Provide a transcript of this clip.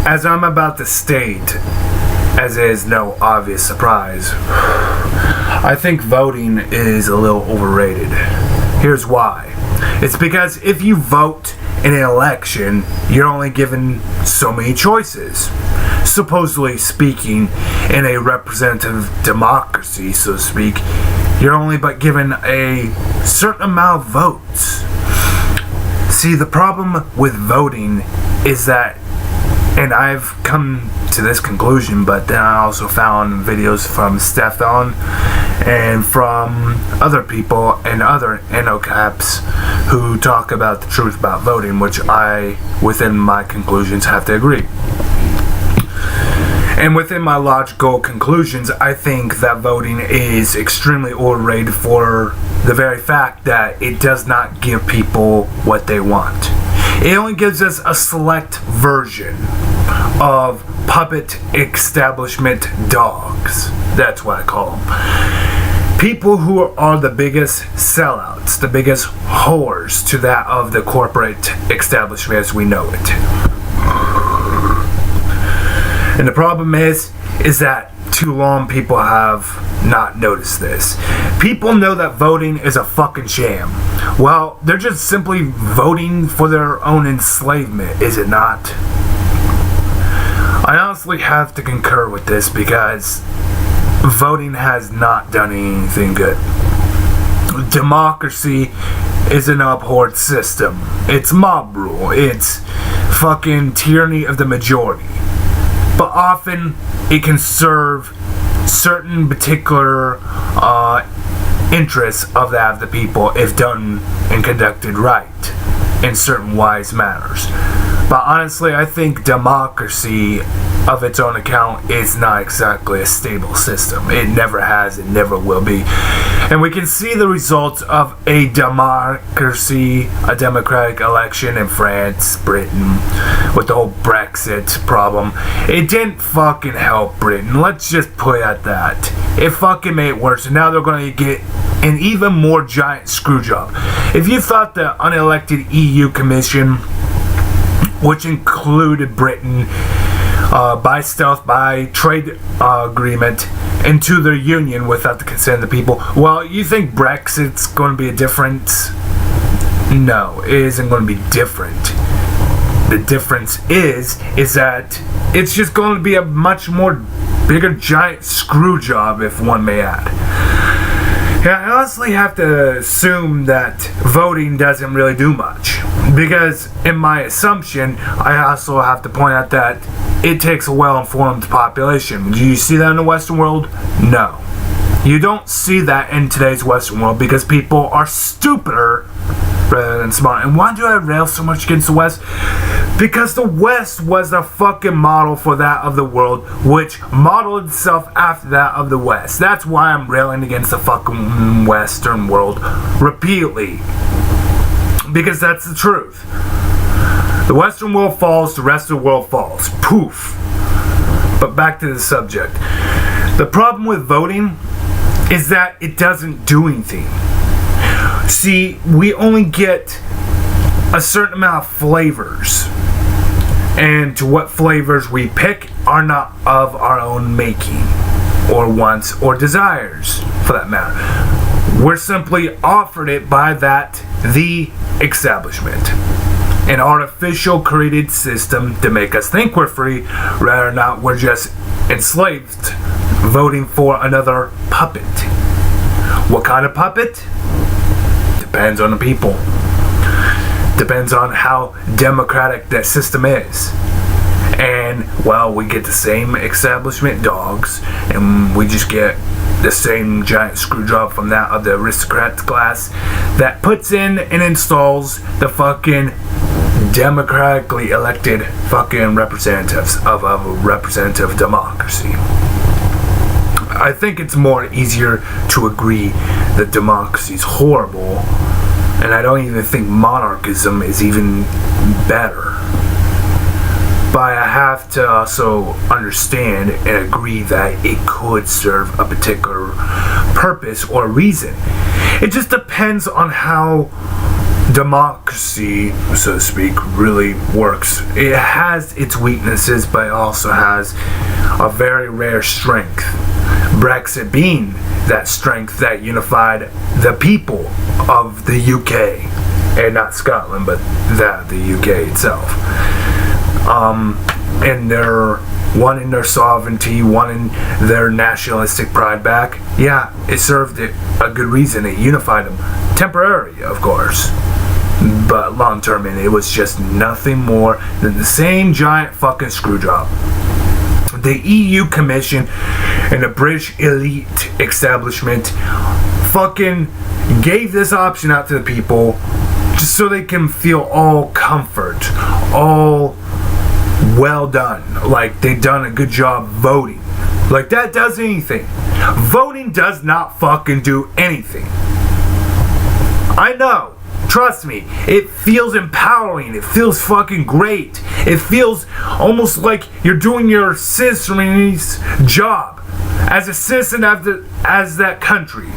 As I'm about to state, as is no obvious surprise, I think voting is a little overrated. Here's why. It's because if you vote in an election, you're only given so many choices. Supposedly speaking, in a representative democracy, so to speak, you're only but given a certain amount of votes. See, the problem with voting is that, and I've come to this conclusion, but then I also found videos from Stefan and from other people and other NOCAPs who talk about the truth about voting, which I, within my conclusions, have to agree. And within my logical conclusions, I think that voting is extremely overrated for the very fact that it does not give people what they want. It only gives us a select version of puppet establishment dogs. That's what I call them. People who are the biggest sellouts, the biggest whores to that of the corporate establishment as we know it. And the problem is that too long people have not noticed this. People know that voting is a fucking sham. Well, they're just simply voting for their own enslavement, is it not? I honestly have to concur with this because voting has not done anything good. Democracy is an abhorred system. It's mob rule. It's fucking tyranny of the majority. But often it can serve certain particular interests of that of the people if done and conducted right in certain wise manners. But honestly, I think democracy of its own account is not exactly a stable system. It never has, it never will be. And we can see the results of a democracy, a democratic election in France, Britain, with the whole Brexit problem. It didn't fucking help Britain. Let's just put it at that. It fucking made it worse, and now they're going to get an even more giant screw job. If you thought the unelected EU Commission, which included Britain, by stealth, by trade agreement, into their union without the consent of the people. Well, you think Brexit's going to be a difference? No, it isn't going to be different. The difference is that it's just going to be a much more bigger giant screw job, if one may add. Yeah, I honestly have to assume that voting doesn't really do much. Because in my assumption, I also have to point out that it takes a well-informed population. Do you see that in the Western world? No. You don't see that in today's Western world because people are stupider rather than smart. And why do I rail so much against the West? Because the West was the fucking model for that of the world, which modeled itself after that of the West. That's why I'm railing against the fucking Western world repeatedly. Because that's the truth. The Western world falls, the rest of the world falls. Poof. But back to the subject. The problem with voting is that it doesn't do anything. See, we only get a certain amount of flavors. And to what flavors we pick are not of our own making, or wants, or desires, for that matter. We're simply offered it by the establishment. An artificial created system to make us think we're free, rather than not we're just enslaved, voting for another puppet. What kind of puppet? Depends on the people. Depends on how democratic that system is. And, well, we get the same establishment dogs, and we just get the same giant screw job from that of the aristocrat class that puts in and installs the fucking democratically elected fucking representatives of a representative democracy. I think it's more easier to agree that democracy is horrible, and I don't even think monarchism is even better. But I have to also understand and agree that it could serve a particular purpose or reason. It just depends on how democracy, so to speak, really works. It has its weaknesses, but it also has a very rare strength. Brexit being that strength that unified the people of the UK, and not Scotland, but the UK itself. And they're wanting their sovereignty, wanting their nationalistic pride back. Yeah, it served it a good reason. It unified them. Temporary, of course. But long term, and it was just nothing more than the same giant fucking screw job. The EU Commission and the British elite establishment fucking gave this option out to the people just so they can feel all comfort, all well done, like they've done a good job voting. Like that does anything. Voting does not fucking do anything. I know. Trust me, it feels empowering. It feels fucking great. It feels almost like you're doing your citizen's job as a citizen of that country.